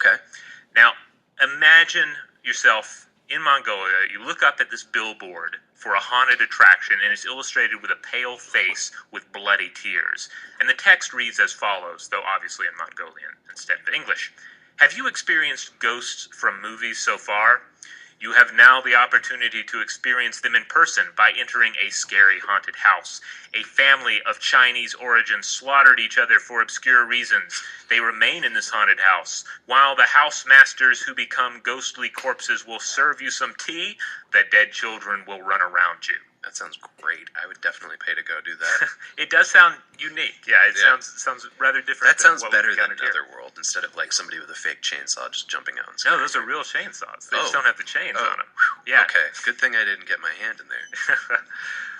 Okay. Now, imagine yourself in Mongolia. You look up at this billboard for a haunted attraction, and it's illustrated with a pale face with bloody tears. And the text reads as follows, though obviously in Mongolian instead of English. Have you experienced ghosts from movies so far? You have now the opportunity to experience them in person by entering a scary haunted house. A family of Chinese origin slaughtered each other for obscure reasons. They remain in this haunted house. While the house masters who become ghostly corpses will serve you some tea, the dead children will run around you. That sounds great. I would definitely pay to go do that. It does sound unique. Yeah, it sounds rather different. That sounds than what better we've than encountered here. Otherworld, instead of like somebody with a fake chainsaw just jumping out. And No, those are real chainsaws. They just don't have the chains on them. Yeah. Okay. Good thing I didn't get my hand in there.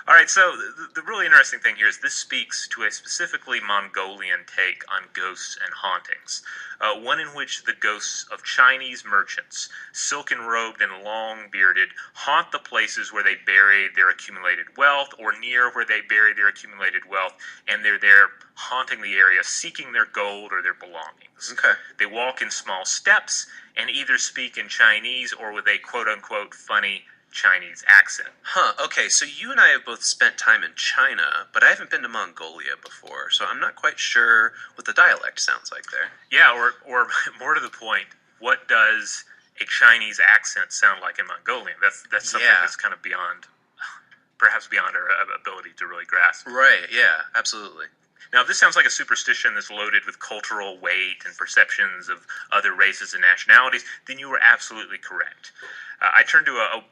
All right, so the really interesting thing here is this speaks to a specifically Mongolian take on ghosts and hauntings, one in which the ghosts of Chinese merchants, silken-robed and long-bearded, haunt the places where they buried their accumulated wealth or near where they buried their accumulated wealth, and they're there haunting the area, seeking their gold or their belongings. Okay. They walk in small steps and either speak in Chinese or with a quote-unquote funny Chinese accent. Huh, okay, so you and I have both spent time in China, but I haven't been to Mongolia before, so I'm not quite sure what the dialect sounds like there. Yeah, or more to the point, what does a Chinese accent sound like in Mongolian? That's something that's kind of perhaps beyond our ability to really grasp. Right, yeah, absolutely. Now, if this sounds like a superstition that's loaded with cultural weight and perceptions of other races and nationalities, then you were absolutely correct. I turned to a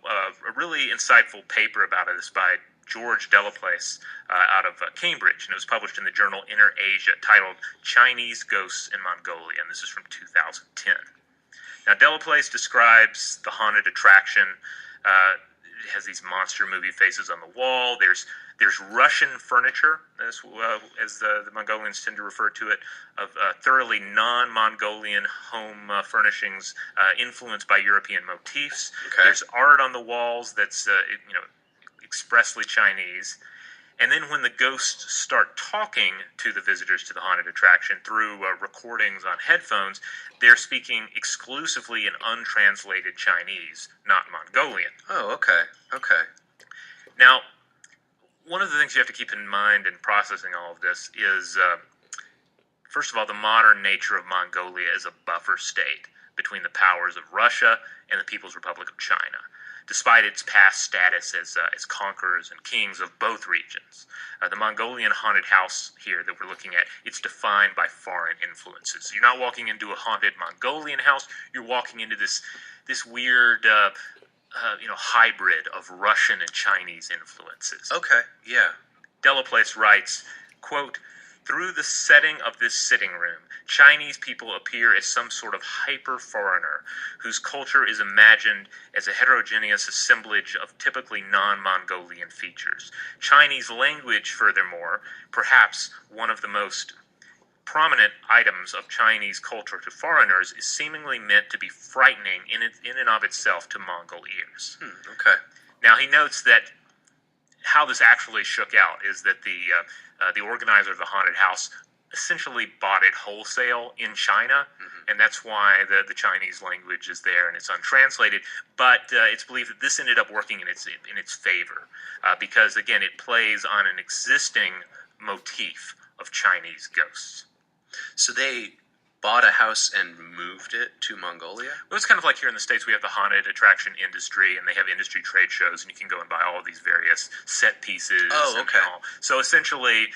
really insightful paper about this by George Delaplace out of Cambridge, and it was published in the journal Inner Asia, titled Chinese Ghosts in Mongolia, and this is from 2010. Now, Delaplace describes the haunted attraction. It has these monster movie faces on the wall. There's Russian furniture, as the Mongolians tend to refer to it, of thoroughly non-Mongolian home furnishings influenced by European motifs. Okay. There's art on the walls that's expressly Chinese. And then when the ghosts start talking to the visitors to the haunted attraction through recordings on headphones, they're speaking exclusively in untranslated Chinese, not Mongolian. Oh, okay. Now, one of the things you have to keep in mind in processing all of this is, first of all, the modern nature of Mongolia is a buffer state between the powers of Russia and the People's Republic of China, despite its past status as conquerors and kings of both regions. The Mongolian haunted house here that we're looking at, it's defined by foreign influences. You're not walking into a haunted Mongolian house, you're walking into this weird hybrid of Russian and Chinese influences. Okay, yeah. Delaplace writes, quote, through the setting of this sitting room, Chinese people appear as some sort of hyper-foreigner whose culture is imagined as a heterogeneous assemblage of typically non-Mongolian features. Chinese language, furthermore, perhaps one of the most prominent items of Chinese culture to foreigners, is seemingly meant to be frightening in and of itself to Mongol ears. Okay. Now, he notes that how this actually shook out is that the organizer of the haunted house essentially bought it wholesale in China, and that's why the Chinese language is there and it's untranslated. But it's believed that this ended up working in its favor because, again, it plays on an existing motif of Chinese ghosts. So they bought a house and moved it to Mongolia? Well, it's kind of like here in the States we have the haunted attraction industry, and they have industry trade shows, and you can go and buy all of these various set pieces. Oh, okay. And all. So essentially,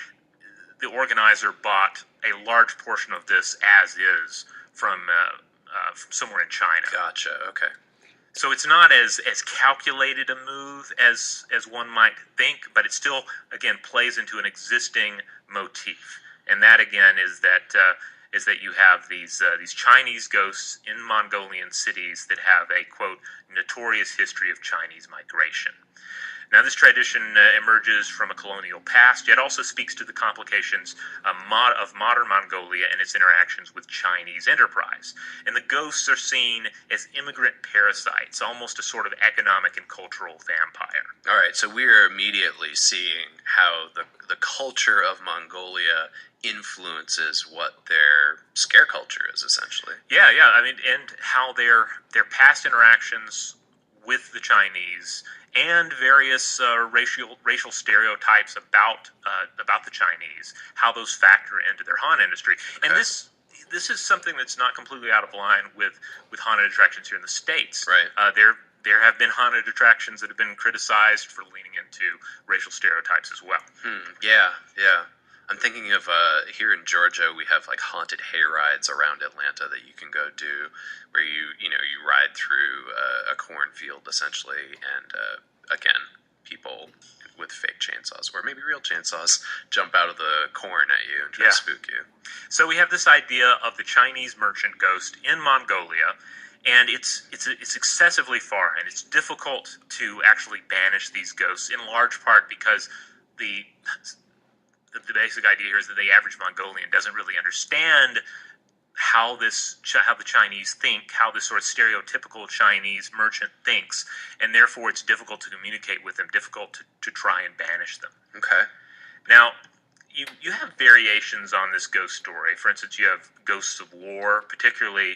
the organizer bought a large portion of this as is from somewhere in China. Gotcha, okay. So it's not as calculated a move as one might think, but it still, again, plays into an existing motif. And that, again, is that you have these Chinese ghosts in Mongolian cities that have a, quote, notorious history of Chinese migration. Now, this tradition emerges from a colonial past, yet also speaks to the complications of modern Mongolia and its interactions with Chinese enterprise. And the ghosts are seen as immigrant parasites, almost a sort of economic and cultural vampire. All right, so we're immediately seeing how the culture of Mongolia influences what their scare culture is, essentially. Yeah, yeah. I mean, and how their past interactions with the Chinese and various racial stereotypes about the Chinese, how those factor into their haunt industry. Okay. And this is something that's not completely out of line with haunted attractions here in the States. Right. There have been haunted attractions that have been criticized for leaning into racial stereotypes as well. Yeah, yeah. I'm thinking of here in Georgia, we have like haunted hay rides around Atlanta that you can go do, where you ride through a cornfield essentially, and again, people with fake chainsaws or maybe real chainsaws jump out of the corn at you and try to spook you. So we have this idea of the Chinese merchant ghost in Mongolia, and it's excessively far, and it's difficult to actually banish these ghosts in large part because the basic idea here is that the average Mongolian doesn't really understand how the Chinese think, how this sort of stereotypical Chinese merchant thinks, and therefore it's difficult to communicate with them, difficult to try and banish them. Okay. Now, you have variations on this ghost story. For instance, you have ghosts of war, particularly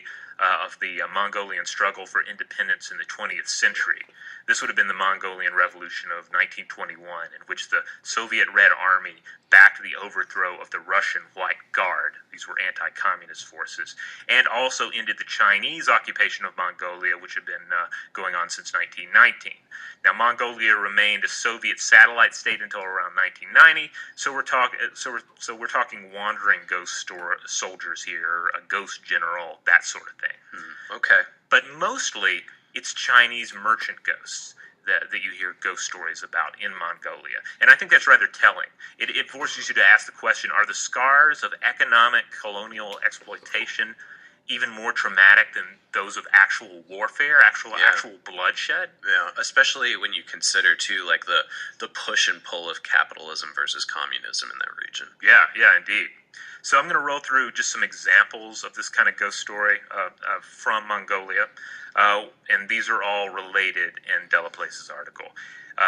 of the Mongolian struggle for independence in the 20th century. This would have been the Mongolian Revolution of 1921, in which the Soviet Red Army backed the overthrow of the Russian White Guard. These were anti-communist forces, and also ended the Chinese occupation of Mongolia, which had been going on since 1919. Now, Mongolia remained a Soviet satellite state until around 1990. So we're talking wandering ghost soldiers here, a ghost general, that sort of thing. Okay. But mostly, it's Chinese merchant ghosts that you hear ghost stories about in Mongolia. And I think that's rather telling. It forces you to ask the question, are the scars of economic colonial exploitation even more traumatic than those of actual warfare, actual bloodshed? Yeah, especially when you consider too, like the push and pull of capitalism versus communism in that region. Yeah, indeed. So I'm going to roll through just some examples of this kind of ghost story from Mongolia, and these are all related in Delaplace's article.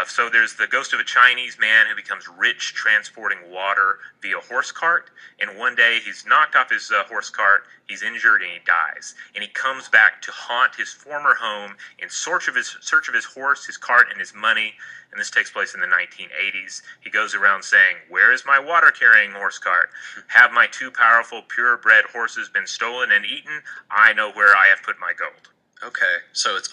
So there's the ghost of a Chinese man who becomes rich transporting water via horse cart, and one day he's knocked off his horse cart, he's injured, and he dies. And he comes back to haunt his former home in search of his horse, his cart, and his money. And this takes place in the 1980s. He goes around saying, "Where is my water-carrying horse cart? Have my two powerful purebred horses been stolen and eaten? I know where I have put my gold." Okay, so it's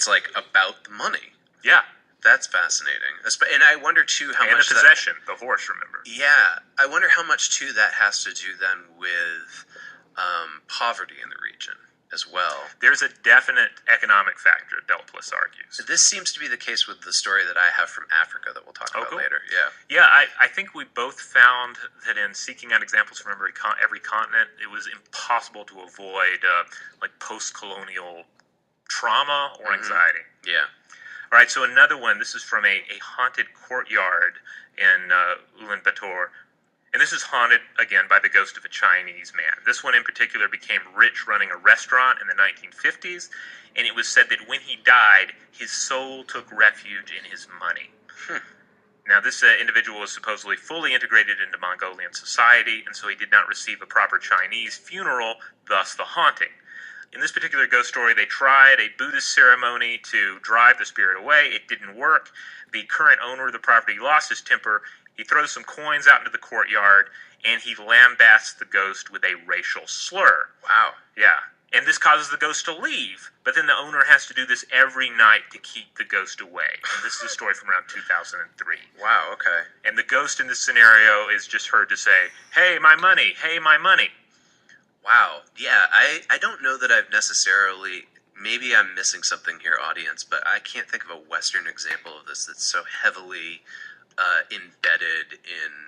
like about the money. Yeah. That's fascinating. And I wonder, too, how and much... And the possession, the horse, remember. Yeah. I wonder how much, too, that has to do then with poverty in the region as well. There's a definite economic factor, Delaplace argues. This seems to be the case with the story that I have from Africa that we'll talk about later. Yeah, I think we both found that in seeking out examples from every continent, it was impossible to avoid like post-colonial trauma or anxiety. Yeah. All right, so another one. This is from a haunted courtyard in Ulaanbaatar. And this is haunted, again, by the ghost of a Chinese man. This one in particular became rich running a restaurant in the 1950s, and it was said that when he died, his soul took refuge in his money. Now, this individual was supposedly fully integrated into Mongolian society, and so he did not receive a proper Chinese funeral, thus the haunting. In this particular ghost story, they tried a Buddhist ceremony to drive the spirit away. It didn't work. The current owner of the property lost his temper. He throws some coins out into the courtyard, and he lambasts the ghost with a racial slur. Wow. Yeah. And this causes the ghost to leave, but then the owner has to do this every night to keep the ghost away. And this is a story from around 2003. Wow, okay. And the ghost in this scenario is just heard to say, "Hey, my money! Hey, my money!" Wow. Yeah, I don't know that I've necessarily... Maybe I'm missing something here, audience, but I can't think of a Western example of this that's so heavily embedded in